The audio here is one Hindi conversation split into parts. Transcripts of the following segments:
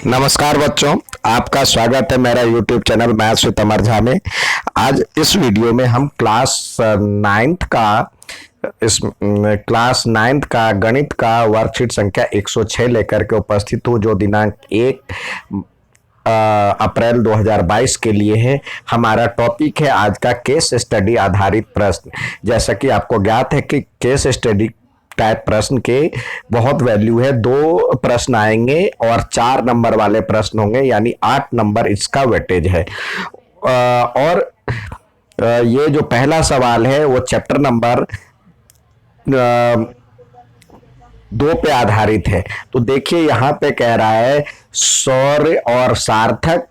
नमस्कार बच्चों, आपका स्वागत है मेरा YouTube चैनल मैथ्स विद अमर झा में। आज इस वीडियो में हम क्लास नाइन्थ का गणित का वर्कशीट संख्या 106 लेकर के उपस्थित हूँ, जो दिनांक 1 अप्रैल 2022 के लिए है। हमारा टॉपिक है आज का केस स्टडी आधारित प्रश्न। जैसा कि आपको ज्ञात है कि केस स्टडी टाइप प्रश्न के बहुत वैल्यू है। 2 प्रश्न आएंगे और 4 नंबर वाले प्रश्न होंगे, यानी 8 नंबर इसका वेटेज है। और ये जो पहला सवाल है वो चैप्टर नंबर 2 पे आधारित है। तो देखिए यहाँ पे कह रहा है सौर्य और सार्थक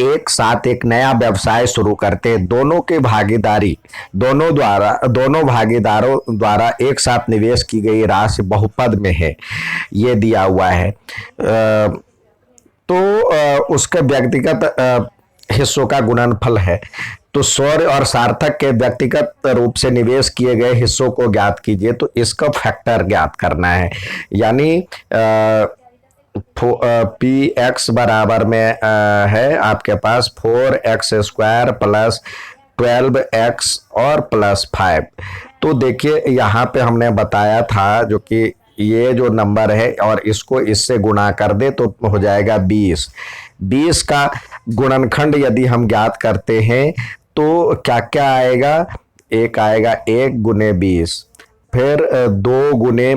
एक साथ एक नया व्यवसाय शुरू करते हैं। दोनों भागीदारों द्वारा एक साथ निवेश की गई राशि बहुपद में है, ये दिया हुआ है। उसके व्यक्तिगत हिस्सों का गुणनफल है। तो सौर्य और सार्थक के व्यक्तिगत रूप से निवेश किए गए हिस्सों को ज्ञात कीजिए। तो इसका फैक्टर ज्ञात करना है, यानी पी एक्स बराबर में है आपके पास 4x² प्लस 12x और प्लस 5। तो देखिए यहाँ पे हमने बताया था जो कि ये जो नंबर है और इसको इससे गुणा कर दे तो हो जाएगा 20। 20 का गुणनखंड यदि हम ज्ञात करते हैं तो क्या क्या आएगा। एक आएगा 1 गुने 20, फिर 2 गुने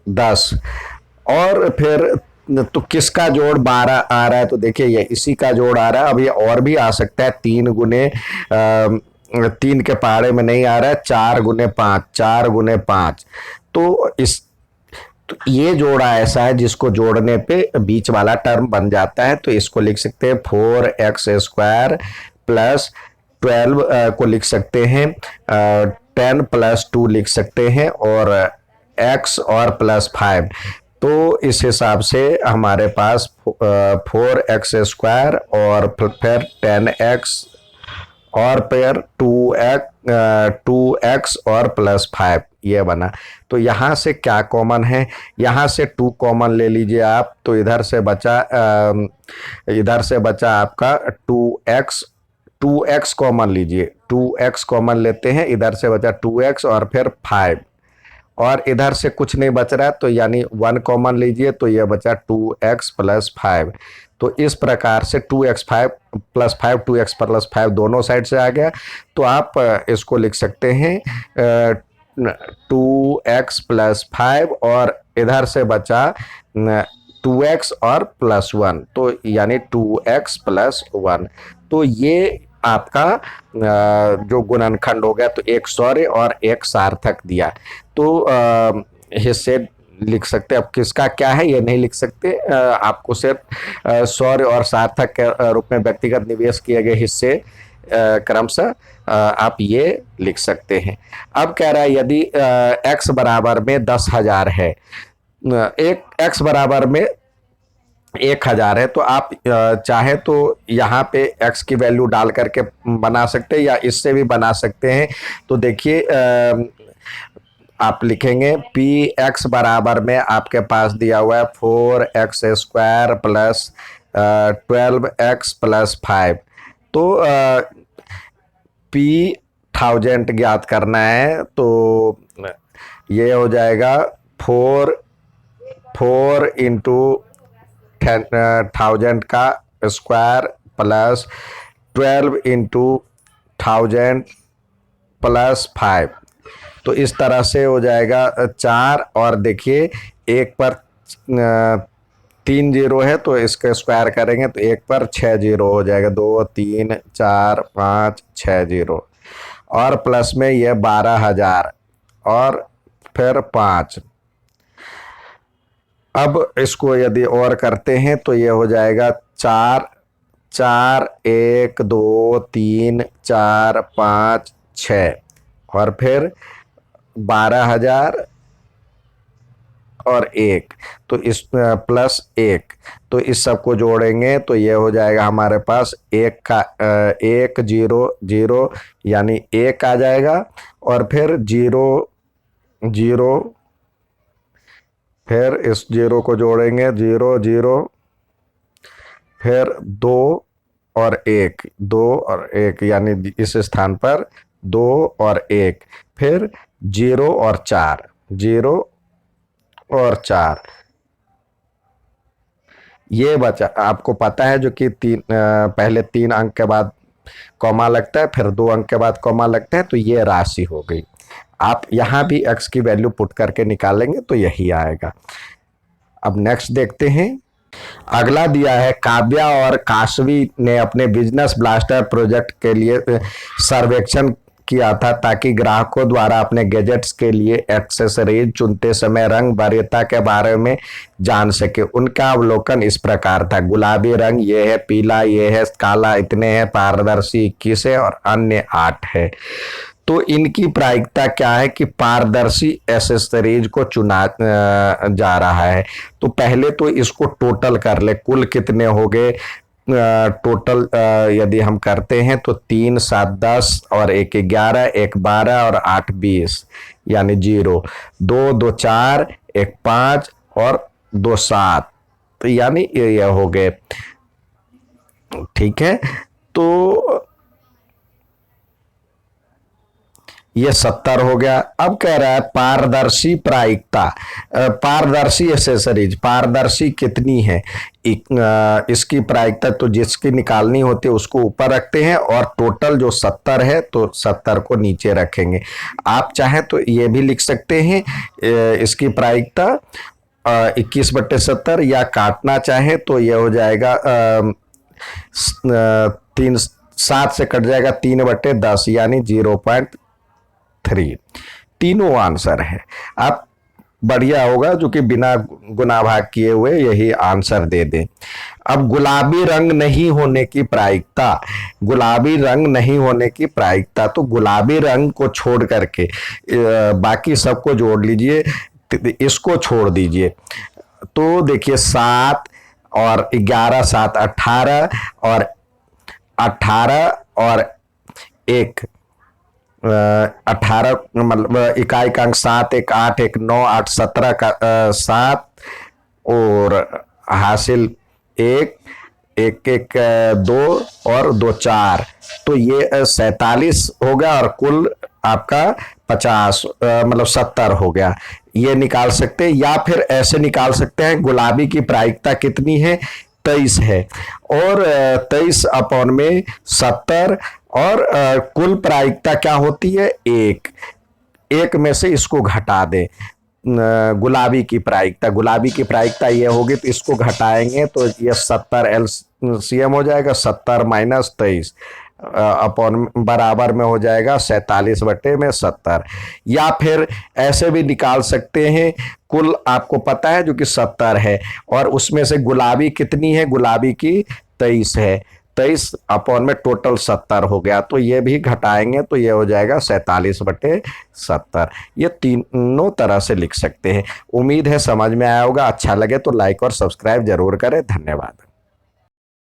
10, और फिर तो किसका जोड़ 12 आ रहा है। तो देखिए ये इसी का जोड़ आ रहा है। अब ये और भी आ सकता है 3 के पहाड़े में नहीं आ रहा है, 4 गुने 5, 4 गुने 5। तो ये जोड़ा ऐसा है जिसको जोड़ने पे बीच वाला टर्म बन जाता है। तो इसको लिख सकते हैं 4x² प्लस 12 को लिख सकते हैं 10 प्लस 2 लिख सकते हैं, और x और प्लस 5। तो इस हिसाब से हमारे पास 4x² और फिर 10x और फिर 2x और प्लस 5 ये बना। तो यहाँ से क्या कॉमन है, यहाँ से 2 कॉमन ले लीजिए आप। तो इधर से बचा आपका 2x कॉमन लीजिए, 2x कॉमन लेते हैं। इधर से बचा 2x और फिर 5, और इधर से कुछ नहीं बच रहा है तो यानी 1 कॉमन लीजिए, तो यह बचा 2x प्लस 5। तो इस प्रकार से 2x प्लस 5 2x प्लस 5 दोनों साइड से आ गया। तो आप इसको लिख सकते हैं 2x प्लस 5, और इधर से बचा 2x और प्लस 1, तो यानी 2x प्लस 1। तो ये आपका जो गुणनखंड हो गया। तो एक सौर्य और एक सार्थक दिया। तो हिस्से लिख सकते, अब किसका क्या है ये नहीं लिख सकते। आपको सिर्फ सौर्य और सार्थक के रूप में व्यक्तिगत निवेश किए गए हिस्से क्रमशः आप ये लिख सकते हैं। अब कह रहा है यदि x बराबर में 10,000 है, एक x बराबर में 1,000 है, तो आप चाहे तो यहाँ पे x की वैल्यू डाल करके बना सकते हैं या इससे भी बना सकते हैं। तो देखिए आप लिखेंगे पी एक्स बराबर में आपके पास दिया हुआ है 4x² प्लस 12x प्लस 5। तो पी 1000 ज्ञात करना है। तो ये हो जाएगा 4 इंटू 1000 का स्क्वायर प्लस 12 इंटू 1000 प्लस 5। तो इस तरह से हो जाएगा 4, और देखिए एक पर 3 जीरो है तो इसका स्क्वायर करेंगे तो एक पर 6 जीरो हो जाएगा, 2 3 4 5 6 जीरो, और प्लस में ये 12,000 और फिर 5। अब इसको यदि और करते हैं तो ये हो जाएगा 4 4 1 2 3 4 5 6, और फिर 12,000 और 1, तो इस प्लस 1। तो इस सब को जोड़ेंगे तो ये हो जाएगा हमारे पास 1 0 0, यानी 1 आ जाएगा, और फिर 0 0, फिर इस 0 को जोड़ेंगे 0 0, फिर 2 और 1 यानी इस स्थान पर 2 और 1, फिर 0 और 4, 0 और 4, ये बचा। आपको पता है जो कि पहले 3 अंक के बाद कॉमा लगता है, फिर 2 अंक के बाद कॉमा लगता है, तो ये राशि हो गई। आप यहाँ भी x की वैल्यू पुट करके निकालेंगे तो यही आएगा। अब नेक्स्ट देखते हैं। अगला दिया है, काव्या और काशवी ने अपने बिजनेस ब्लास्टर प्रोजेक्ट के लिए सर्वेक्षण किया था ताकि ग्राहकों द्वारा अपने गैजेट्स के लिए एक्सेसरीज चुनते समय रंग वरीयता के बारे में जान सके। उनका अवलोकन इस प्रकार था: गुलाबी रंग ये है, पीला ये है, काला इतने है, पारदर्शी 21 है और अन्य 8 है। तो इनकी प्रायिकता क्या है कि पारदर्शी एसेसरीज को चुना जा रहा है। तो पहले तो इसको टोटल कर ले, कुल कितने हो गए। टोटल यदि हम करते हैं तो 3 7 10 और 1 11, 1 12 और 8 20, यानी 0 2 2 4, 1 5 और 2 7, तो यानी ये हो गए। ठीक है, तो ये 70 हो गया। अब कह रहा है पारदर्शी प्रायिकता, पारदर्शी एसेसरीज, पारदर्शी कितनी है। इसकी प्रायिकता तो जिसकी निकालनी होती है उसको ऊपर रखते हैं और टोटल जो 70 है तो 70 को नीचे रखेंगे। आप चाहें तो ये भी लिख सकते हैं इसकी प्रायिकता 21/70, या काटना चाहे तो ये हो जाएगा 7 से कट जाएगा 3/10, यानी 0.3। तीनों आंसर है। आप बढ़िया होगा जो कि बिना गुना भाग किए हुए यही आंसर दे दें। अब गुलाबी रंग नहीं होने की प्रायिकता, गुलाबी रंग नहीं होने की प्रायिकता, तो गुलाबी रंग को छोड़ करके बाकी सबको जोड़ लीजिए, इसको छोड़ दीजिए। तो देखिए 7 और 11 7 18 और 18 और 1 18, मतलब इकाई का अंक 7 1 8 1 9 8 17 का 7 और हासिल 1 1 1 2 और 2 4, तो ये 47 हो गया और कुल आपका 50 मतलब 70 हो गया। ये निकाल सकते हैं, या फिर ऐसे निकाल सकते हैं गुलाबी की प्रायिकता कितनी है, 23 है, और 23/70 और कुल प्रायिकता क्या होती है, 1 में से इसको घटा दें। गुलाबी की प्रायिकता, गुलाबी की प्रायिकता ये होगी तो इसको घटाएंगे तो ये 70 एलसीएम हो जाएगा, 70 - 23 अपॉन बराबर में हो जाएगा 47/70। या फिर ऐसे भी निकाल सकते हैं, कुल आपको पता है जो कि 70 है और उसमें से गुलाबी कितनी है, गुलाबी की 23 है, 23 अपॉन में टोटल 70 हो गया, तो ये भी घटाएंगे तो ये हो जाएगा 47/70। ये तीनों तरह से लिख सकते हैं। उम्मीद है समझ में आया होगा। अच्छा लगे तो लाइक और सब्सक्राइब जरूर करें। धन्यवाद।